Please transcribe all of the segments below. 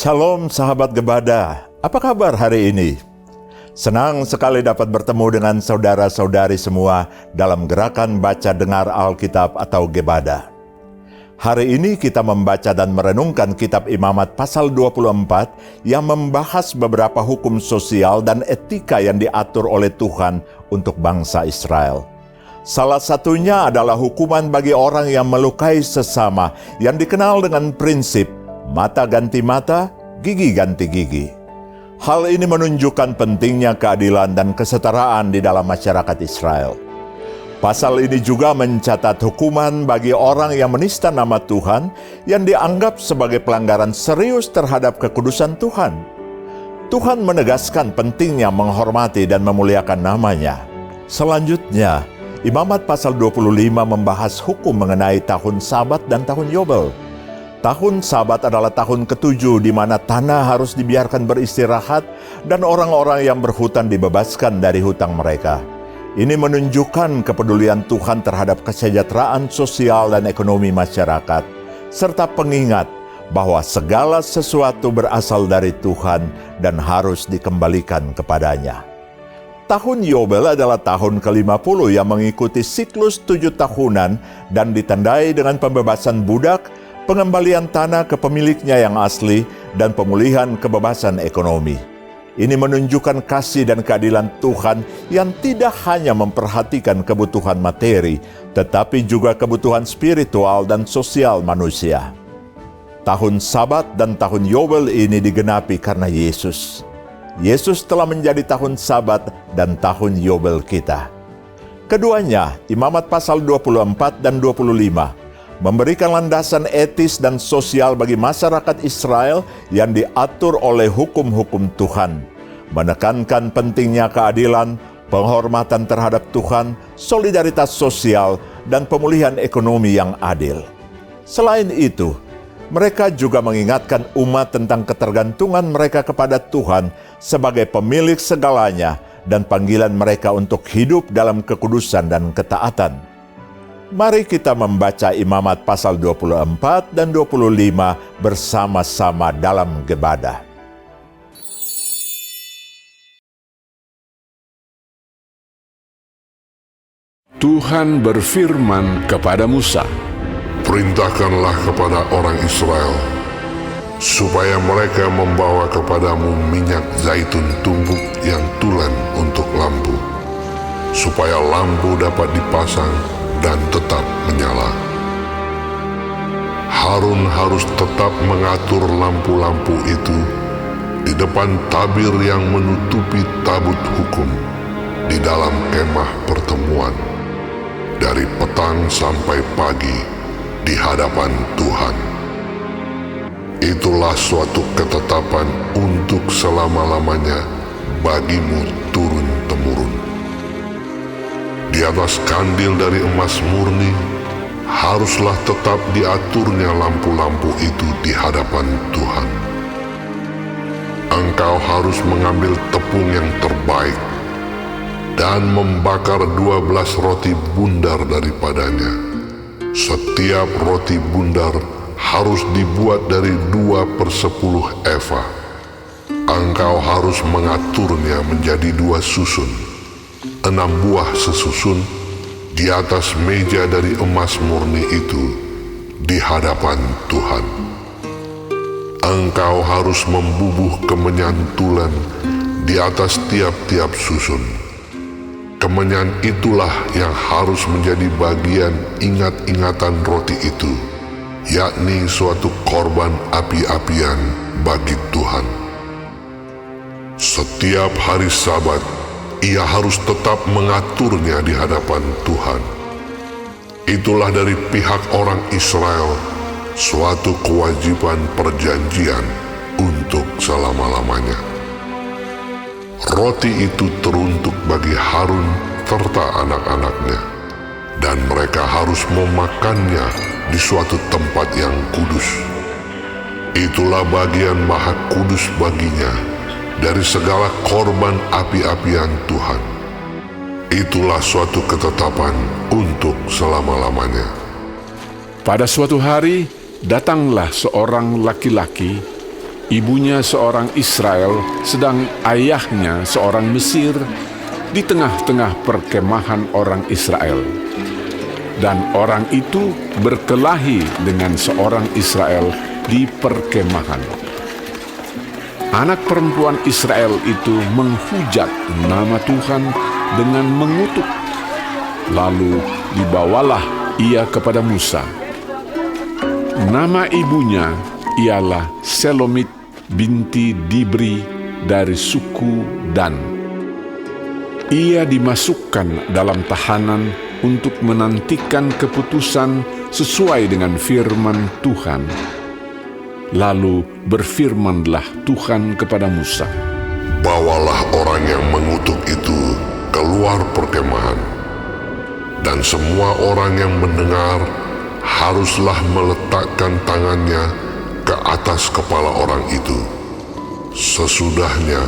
Shalom sahabat Gebada, apa kabar hari ini? Senang sekali dapat bertemu dengan saudara-saudari semua dalam gerakan baca dengar Alkitab atau Gebada. Hari ini kita membaca dan merenungkan kitab Imamat pasal 24 yang membahas beberapa hukum sosial dan etika yang diatur oleh Tuhan untuk bangsa Israel. Salah satunya adalah hukuman bagi orang yang melukai sesama yang dikenal dengan prinsip mata ganti mata, gigi ganti gigi. Hal ini menunjukkan pentingnya keadilan dan kesetaraan di dalam masyarakat Israel. Pasal ini juga mencatat hukuman bagi orang yang menista nama Tuhan yang dianggap sebagai pelanggaran serius terhadap kekudusan Tuhan. Tuhan menegaskan pentingnya menghormati dan memuliakan namanya. Selanjutnya, Imamat pasal 25 membahas hukum mengenai tahun Sabat dan tahun Yobel. Tahun Sabat adalah tahun ke-7 di mana tanah harus dibiarkan beristirahat dan orang-orang yang berhutang dibebaskan dari hutang mereka. Ini menunjukkan kepedulian Tuhan terhadap kesejahteraan sosial dan ekonomi masyarakat, serta pengingat bahwa segala sesuatu berasal dari Tuhan dan harus dikembalikan kepadanya. Tahun Yobel adalah tahun ke-50 yang mengikuti siklus 7 tahunan dan ditandai dengan pembebasan budak, pengembalian tanah ke pemiliknya yang asli, dan pemulihan kebebasan ekonomi. Ini menunjukkan kasih dan keadilan Tuhan yang tidak hanya memperhatikan kebutuhan materi, tetapi juga kebutuhan spiritual dan sosial manusia. Tahun Sabat dan tahun Yobel ini digenapi karena Yesus. Yesus telah menjadi tahun Sabat dan tahun Yobel kita. Keduanya, Imamat pasal 24 dan 25, memberikan landasan etis dan sosial bagi masyarakat Israel yang diatur oleh hukum-hukum Tuhan, menekankan pentingnya keadilan, penghormatan terhadap Tuhan, solidaritas sosial, dan pemulihan ekonomi yang adil. Selain itu, mereka juga mengingatkan umat tentang ketergantungan mereka kepada Tuhan sebagai pemilik segalanya dan panggilan mereka untuk hidup dalam kekudusan dan ketaatan. Mari kita membaca Imamat pasal 24 dan 25 bersama-sama dalam Gebada. Tuhan berfirman kepada Musa, "Perintahkanlah kepada orang Israel, supaya mereka membawa kepadamu minyak zaitun tumbuk yang tulen untuk lampu, supaya lampu dapat dipasang dan tetap menyala. Harun harus tetap mengatur lampu-lampu itu di depan tabir yang menutupi tabut hukum di dalam kemah pertemuan, dari petang sampai pagi di hadapan Tuhan. Itulah suatu ketetapan untuk selama-lamanya bagimu turun-temurun. Di atas kandil dari emas murni haruslah tetap diaturnya lampu-lampu itu di hadapan Tuhan. Engkau harus mengambil tepung yang terbaik dan membakar 12 roti bundar daripadanya. Setiap roti bundar harus dibuat dari 2/10 eva. Engkau harus mengaturnya menjadi 2 susun, 6 buah sesusun di atas meja dari emas murni itu di hadapan Tuhan. Engkau harus membubuh kemenyan tulen di atas tiap-tiap susun. Kemenyan itulah yang harus menjadi bagian ingat-ingatan roti itu, yakni suatu korban api-apian bagi Tuhan. Setiap hari Sabat, ia harus tetap mengaturnya di hadapan Tuhan. Itulah dari pihak orang Israel, suatu kewajiban perjanjian untuk selama-lamanya. Roti itu teruntuk bagi Harun serta anak-anaknya, dan mereka harus memakannya di suatu tempat yang kudus. Itulah bagian maha kudus baginya dari segala korban api-apian Tuhan. Itulah suatu ketetapan untuk selama-lamanya. Pada suatu hari, datanglah seorang laki-laki Ibunya seorang Israel, sedang ayahnya seorang Mesir, di tengah-tengah perkemahan orang Israel. Dan orang itu berkelahi dengan seorang Israel di perkemahan. Anak perempuan Israel itu menghujat nama Tuhan dengan mengutuk. Lalu dibawalah ia kepada Musa. Nama ibunya ialah Selomit binti Dibri dari suku Dan. Ia dimasukkan dalam tahanan untuk menantikan keputusan sesuai dengan firman Tuhan. Lalu berfirmanlah Tuhan kepada Musa, Bawalah orang yang mengutuk itu keluar perkemahan, dan semua orang yang mendengar haruslah meletakkan tangannya ke atas kepala orang itu. Sesudahnya,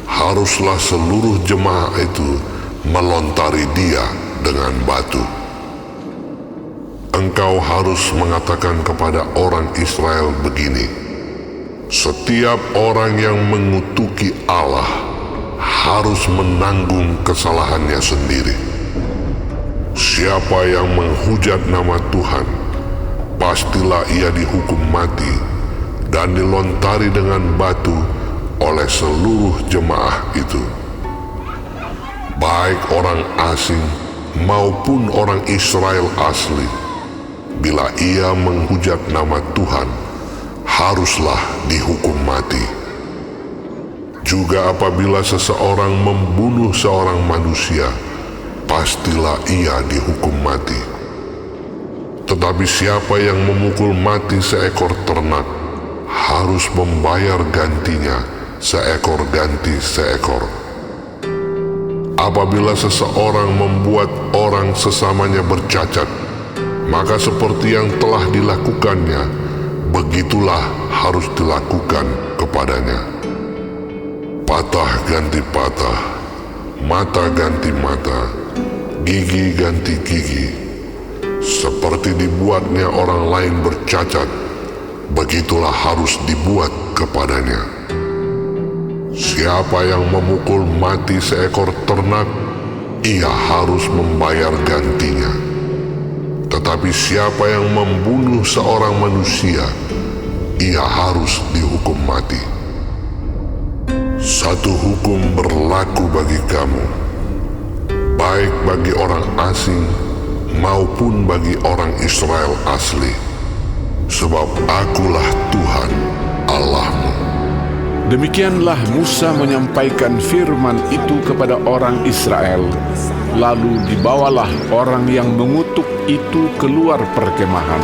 haruslah seluruh jemaah itu melontari dia dengan batu. Engkau harus mengatakan kepada orang Israel begini, setiap orang yang mengutuki Allah harus menanggung kesalahannya sendiri. Siapa yang menghujat nama Tuhan, pastilah ia dihukum mati dan dilontari dengan batu oleh seluruh jemaah itu. Baik orang asing maupun orang Israel asli, bila ia menghujat nama Tuhan, haruslah dihukum mati. Juga apabila seseorang membunuh seorang manusia, pastilah ia dihukum mati. Tetapi siapa yang memukul mati seekor ternak, harus membayar gantinya seekor ganti seekor. Apabila seseorang membuat orang sesamanya bercacat, maka seperti yang telah dilakukannya, begitulah harus dilakukan kepadanya. Patah ganti patah, mata ganti mata, gigi ganti gigi. Seperti dibuatnya orang lain bercacat, begitulah harus dibuat kepadanya. Siapa yang memukul mati seekor ternak, ia harus membayar gantinya. Tetapi siapa yang membunuh seorang manusia, ia harus dihukum mati. Satu hukum berlaku bagi kamu, baik bagi orang asing maupun bagi orang Israel asli, sebab akulah Tuhan Allahmu. Demikianlah Musa menyampaikan firman itu kepada orang Israel. Lalu dibawalah orang yang mengutuk itu keluar perkemahan,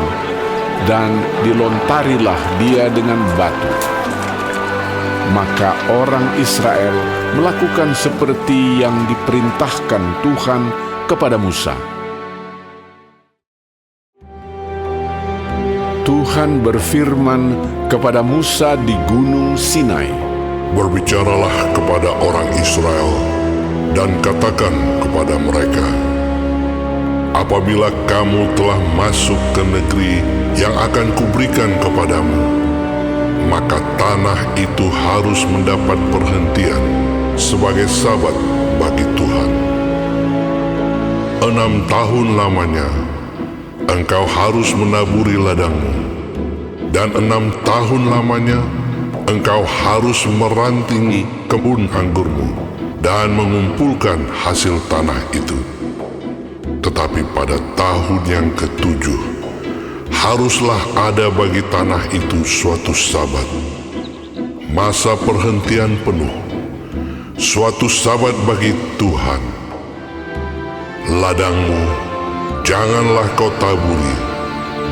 dan dilontarilah dia dengan batu. Maka orang Israel melakukan seperti yang diperintahkan Tuhan kepada Musa. Tuhan berfirman kepada Musa di Gunung Sinai, Berbicaralah kepada orang Israel dan katakan kepada mereka, apabila kamu telah masuk ke negeri yang akan kuberikan kepadamu, maka tanah itu harus mendapat perhentian sebagai sabat bagi Tuhan. 6 tahun lamanya engkau harus menaburi ladangmu, dan 6 tahun lamanya engkau harus merantingi kebun anggurmu dan mengumpulkan hasil tanah itu. Tetapi pada tahun yang ke-7, haruslah ada bagi tanah itu suatu sabat, masa perhentian penuh, suatu sabat bagi Tuhan. Ladangmu janganlah kau taburi,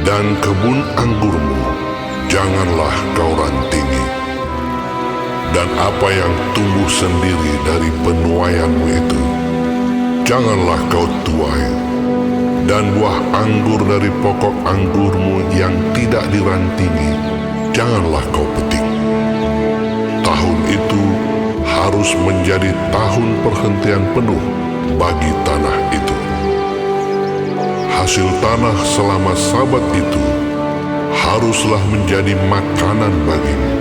dan kebun anggurmu janganlah kau rantingi. Dan apa yang tumbuh sendiri dari penuaianmu itu, janganlah kau tuai. Dan buah anggur dari pokok anggurmu yang tidak dirantingi, janganlah kau petik. Tahun itu harus menjadi tahun perhentian penuh bagi tanah itu. Hasil tanah selama sabat itu haruslah menjadi makanan bagimu.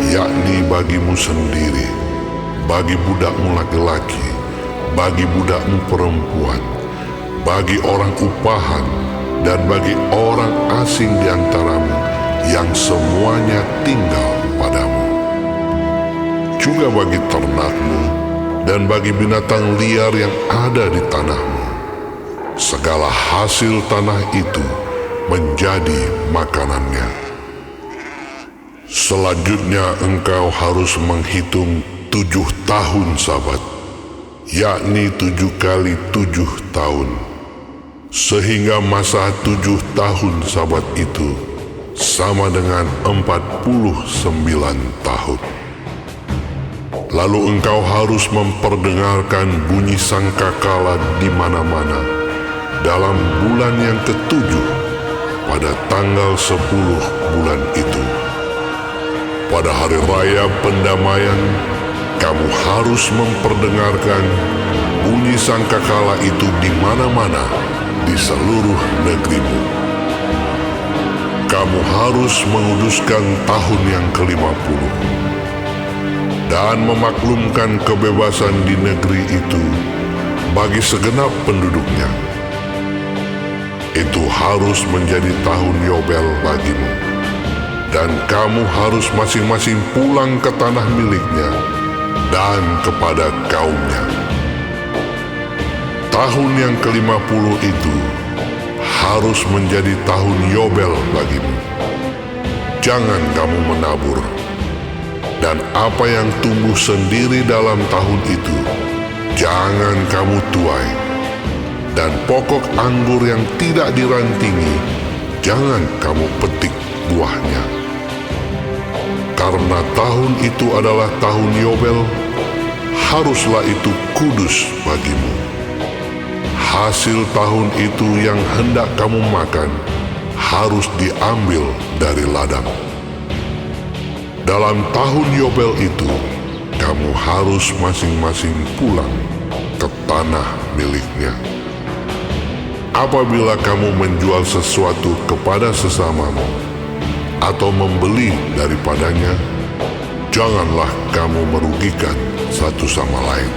yakni bagimu sendiri, bagi budakmu laki-laki, bagi budakmu perempuan, bagi orang upahan, dan bagi orang asing di antaramu yang semuanya tinggal padamu. Juga bagi ternakmu dan bagi binatang liar yang ada di tanahmu. Segala hasil tanah itu menjadi makanannya. Selanjutnya engkau harus menghitung 7 tahun Sabat, yakni 7 kali 7 tahun, sehingga masa 7 tahun Sabat itu sama dengan 49 tahun. Lalu engkau harus memperdengarkan bunyi sangkakala di mana-mana dalam bulan yang ke-7 pada tanggal 10 bulan itu. Pada hari raya pendamaian, kamu harus memperdengarkan bunyi sangkakala itu di mana-mana di seluruh negerimu. Kamu harus menguduskan tahun yang ke-50 dan memaklumkan kebebasan di negeri itu bagi segenap penduduknya. Itu harus menjadi tahun Yobel bagimu, dan kamu harus masing-masing pulang ke tanah miliknya dan kepada kaumnya. Tahun yang ke-50 itu harus menjadi tahun Yobel bagimu. Jangan kamu menabur, dan apa yang tumbuh sendiri dalam tahun itu jangan kamu tuai, dan pokok anggur yang tidak dirantingi jangan kamu petik buahnya. Karena tahun itu adalah tahun Yobel, haruslah itu kudus bagimu. Hasil tahun itu yang hendak kamu makan harus diambil dari ladang. Dalam tahun Yobel itu, kamu harus masing-masing pulang ke tanah miliknya. Apabila kamu menjual sesuatu kepada sesamamu atau membeli daripadanya, janganlah kamu merugikan satu sama lain.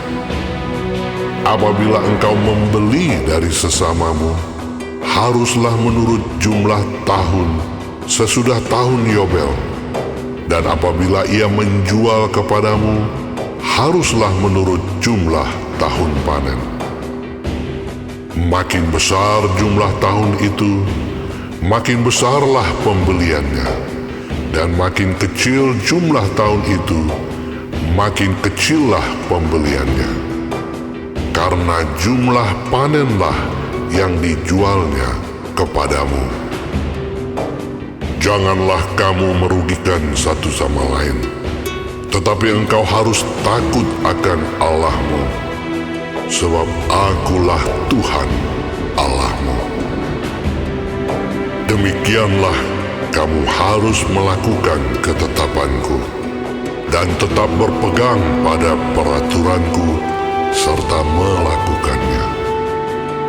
Apabila engkau membeli dari sesamamu, haruslah menurut jumlah tahun sesudah tahun Yobel, dan apabila ia menjual kepadamu, haruslah menurut jumlah tahun panen. Makin besar jumlah tahun itu, makin besarlah pembeliannya, dan makin kecil jumlah tahun itu, makin kecillah pembeliannya. Karena jumlah panenlah yang dijualnya kepadamu. Janganlah kamu merugikan satu sama lain, tetapi engkau harus takut akan Allahmu, sebab Akulah Tuhan Allahmu. Demikianlah kamu harus melakukan ketetapanku dan tetap berpegang pada peraturanku serta melakukannya.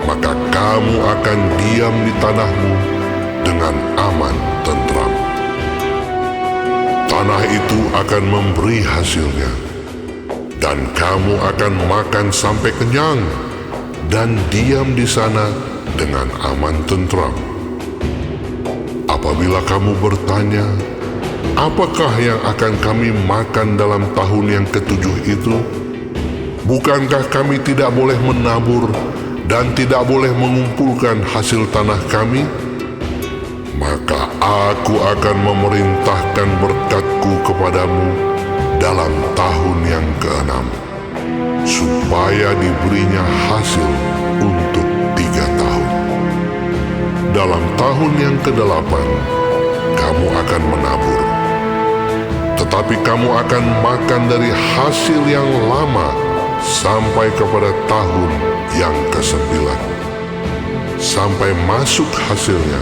Maka kamu akan diam di tanahmu dengan aman tentram. Tanah itu akan memberi hasilnya, dan kamu akan makan sampai kenyang dan diam di sana dengan aman tentram. Apabila kamu bertanya, apakah yang akan kami makan dalam tahun yang ke-7 itu? Bukankah kami tidak boleh menabur dan tidak boleh mengumpulkan hasil tanah kami? Maka aku akan memerintahkan berkat-Ku kepadamu dalam tahun yang ke-6, supaya diberinya hasil untuk 3 tahun. Dalam tahun yang ke-8, kamu akan menabur, tetapi kamu akan makan dari hasil yang lama sampai kepada tahun yang ke-9. Sampai masuk hasilnya,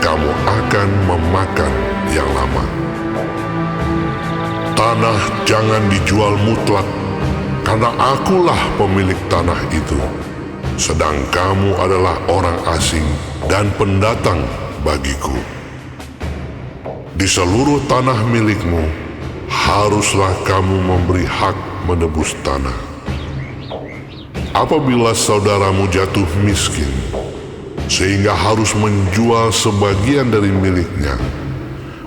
kamu akan memakan yang lama. Tanah jangan dijual mutlak, karena Akulah pemilik tanah itu, sedang kamu adalah orang asing dan pendatang bagiku. Di seluruh tanah milikmu haruslah kamu memberi hak menebus tanah. Apabila saudaramu jatuh miskin, sehingga harus menjual sebagian dari miliknya,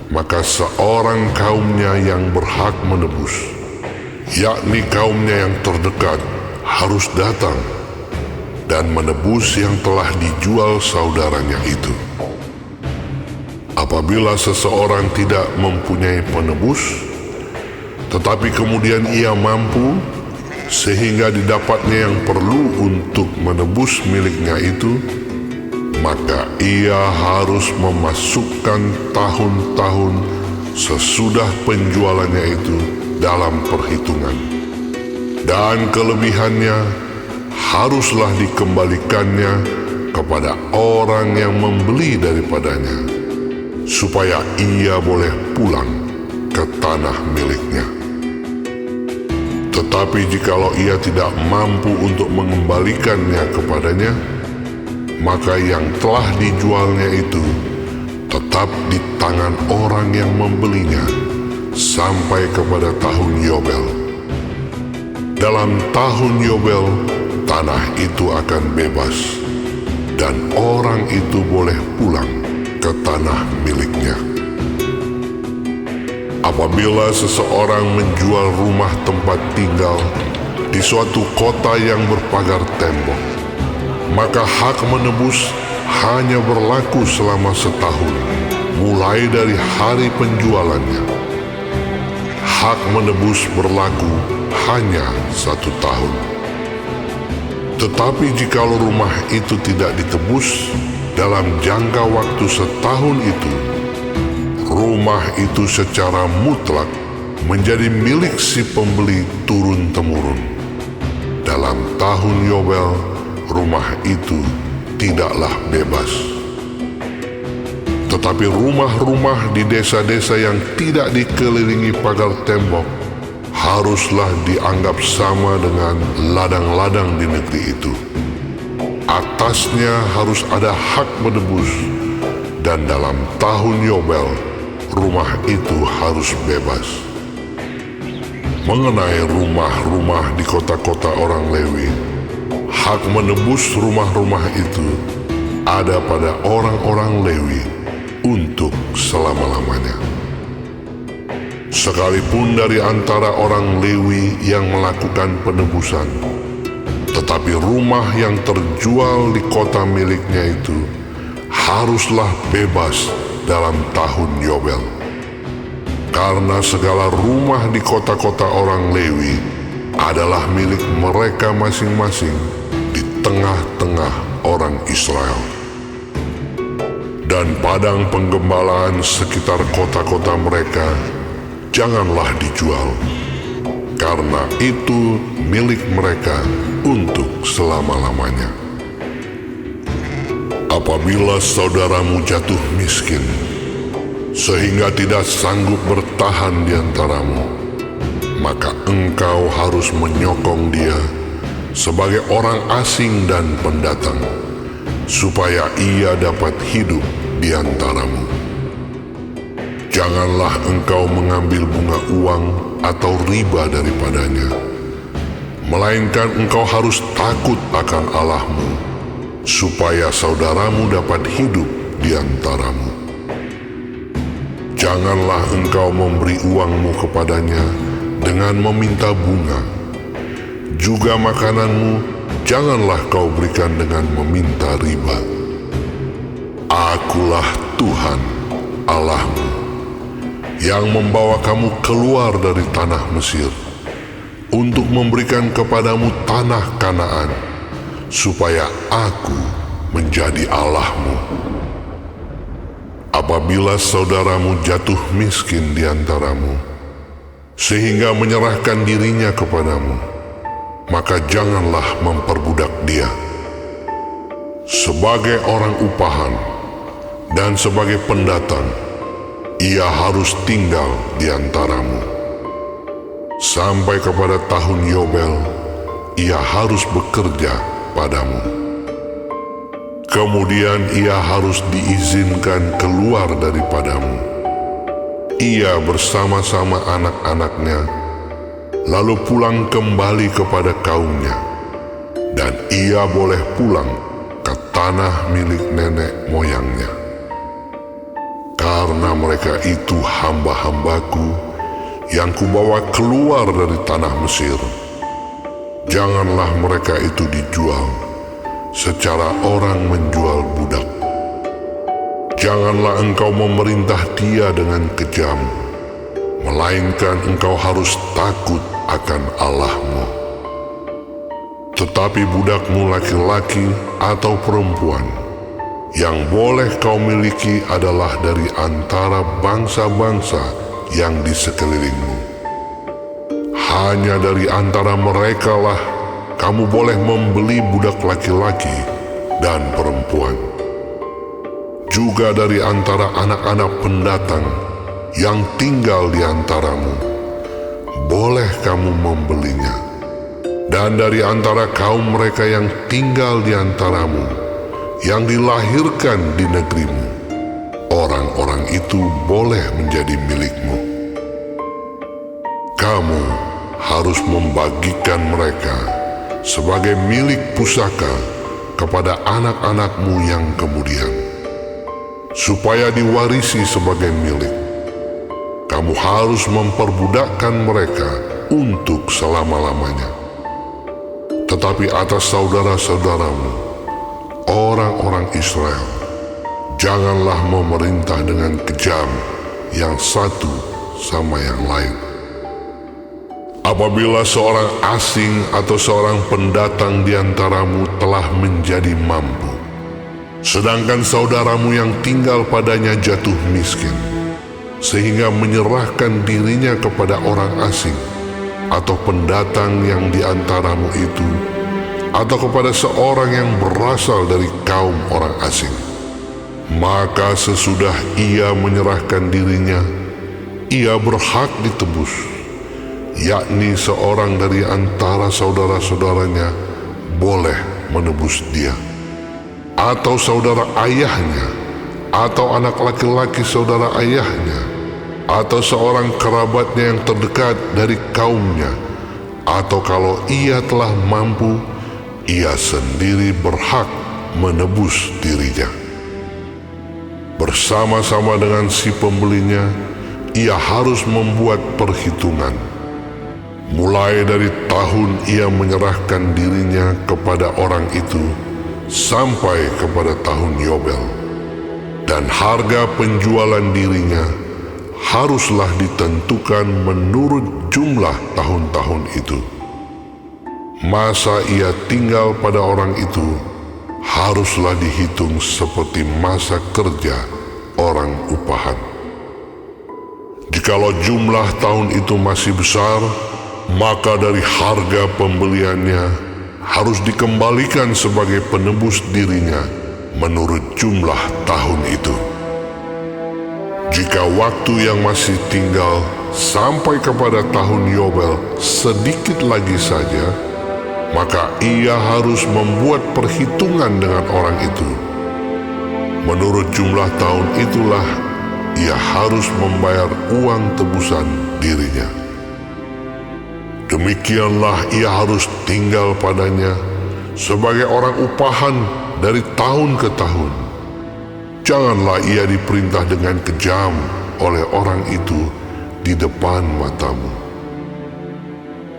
maka seorang kaumnya yang berhak menebus, yakni kaumnya yang terdekat, harus datang dan menebus yang telah dijual saudaranya itu. Apabila seseorang tidak mempunyai penebus, tetapi kemudian ia mampu sehingga didapatnya yang perlu untuk menebus miliknya itu, maka ia harus memasukkan tahun-tahun sesudah penjualannya itu dalam perhitungan, dan kelebihannya haruslah dikembalikannya kepada orang yang membeli daripadanya, supaya ia boleh pulang ke tanah miliknya. Tetapi jikalau ia tidak mampu untuk mengembalikannya kepadanya, maka yang telah dijualnya itu tetap di tangan orang yang membelinya sampai kepada tahun Yobel. Dalam tahun Yobel, tanah itu akan bebas, dan orang itu boleh pulang ke tanah miliknya. Apabila seseorang menjual rumah tempat tinggal di suatu kota yang berpagar tembok, maka hak menebus hanya berlaku selama setahun, mulai dari hari penjualannya. Hak menebus berlaku hanya 1 tahun. Tetapi jikalau rumah itu tidak ditebus dalam jangka waktu setahun itu, rumah itu secara mutlak menjadi milik si pembeli turun-temurun. Dalam tahun Yobel, rumah itu tidaklah bebas. Tetapi rumah-rumah di desa-desa yang tidak dikelilingi pagar tembok haruslah dianggap sama dengan ladang-ladang di negeri itu. Atasnya harus ada hak menebus, dan dalam tahun Yobel, rumah itu harus bebas. Mengenai rumah-rumah di kota-kota orang Lewi, hak menebus rumah-rumah itu ada pada orang-orang Lewi untuk selama-lamanya. Sekalipun dari antara orang Lewi yang melakukan penebusan, tetapi rumah yang terjual di kota miliknya itu haruslah bebas dalam tahun Yobel. Karena segala rumah di kota-kota orang Lewi adalah milik mereka masing-masing di tengah-tengah orang Israel. Dan padang penggembalaan sekitar kota-kota mereka janganlah dijual, karena itu milik mereka untuk selama-lamanya. Apabila saudaramu jatuh miskin, sehingga tidak sanggup bertahan di antaramu, maka engkau harus menyokong dia sebagai orang asing dan pendatang, supaya ia dapat hidup di antaramu. Janganlah engkau mengambil bunga uang atau riba daripadanya, melainkan engkau harus takut akan Allahmu, supaya saudaramu dapat hidup di antaramu. Janganlah engkau memberi uangmu kepadanya dengan meminta bunga. Juga makananmu janganlah kau berikan dengan meminta riba. Akulah Tuhan Allahmu, yang membawa kamu keluar dari tanah Mesir, untuk memberikan kepadamu tanah Kanaan, supaya Aku menjadi Allahmu. Apabila saudaramu jatuh miskin di antaramu, sehingga menyerahkan dirinya kepadamu, maka janganlah memperbudak dia. Sebagai orang upahan dan sebagai pendatang, ia harus tinggal di antaramu. Sampai kepada tahun Yobel, ia harus bekerja padamu. Kemudian ia harus diizinkan keluar daripadamu. ia bersama-sama anak-anaknya, lalu pulang kembali kepada kaumnya, dan ia boleh pulang ke tanah milik nenek moyangnya. Karena mereka itu hamba-hambaku yang kubawa keluar dari tanah Mesir, janganlah mereka itu dijual secara orang menjual budak. Janganlah engkau memerintah dia dengan kejam, melainkan engkau harus takut akan Allahmu. Tetapi budakmu laki-laki atau perempuan yang boleh kau miliki adalah dari antara bangsa-bangsa yang di sekelilingmu. Hanya dari antara merekalah kamu boleh membeli budak laki-laki dan perempuan. Juga dari antara anak-anak pendatang yang tinggal di antaramu, boleh kamu membelinya. Dan dari antara kaum mereka yang tinggal di antaramu, yang dilahirkan di negerimu, orang-orang itu boleh menjadi milikmu. Kamu harus membagikan mereka sebagai milik pusaka kepada anak-anakmu yang kemudian, supaya diwarisi sebagai milik. Kamu harus memperbudakkan mereka untuk selama-lamanya. Tetapi atas saudara-saudaramu, orang-orang Israel, janganlah memerintah dengan kejam yang satu sama yang lain. Apabila seorang asing atau seorang pendatang di antaramu telah menjadi mampu, sedangkan saudaramu yang tinggal padanya jatuh miskin, sehingga menyerahkan dirinya kepada orang asing atau pendatang yang di antaramu itu, atau kepada seorang yang berasal dari kaum orang asing, maka sesudah ia menyerahkan dirinya, ia berhak ditebus, yakni seorang dari antara saudara-saudaranya boleh menebus dia, atau saudara ayahnya, atau anak laki-laki saudara ayahnya, atau seorang kerabatnya yang terdekat dari kaumnya, atau kalau ia telah mampu, ia sendiri berhak menebus dirinya. Bersama-sama dengan si pembelinya, ia harus membuat perhitungan, mulai dari tahun ia menyerahkan dirinya kepada orang itu sampai kepada tahun Yobel, dan harga penjualan dirinya haruslah ditentukan menurut jumlah tahun-tahun itu. Masa ia tinggal pada orang itu haruslah dihitung seperti masa kerja orang upahan. Jikalau jumlah tahun itu masih besar, maka dari harga pembeliannya harus dikembalikan sebagai penebus dirinya menurut jumlah tahun itu. Jika waktu yang masih tinggal sampai kepada tahun Yobel sedikit lagi saja, maka ia harus membuat perhitungan dengan orang itu. Menurut jumlah tahun itulah ia harus membayar uang tebusan dirinya. Demikianlah ia harus tinggal padanya sebagai orang upahan dari tahun ke tahun. Janganlah ia diperintah dengan kejam oleh orang itu di depan matamu.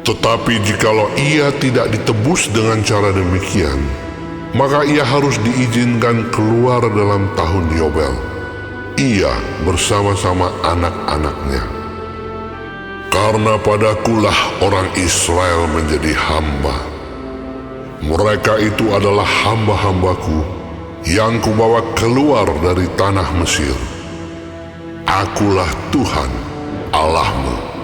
Tetapi jikalau ia tidak ditebus dengan cara demikian, maka ia harus diizinkan keluar dalam tahun Yobel, ia bersama-sama anak-anaknya. Karena padakulah orang Israel menjadi hamba. Mereka itu adalah hamba-hambaku yang kubawa keluar dari tanah Mesir. Akulah Tuhan Allahmu.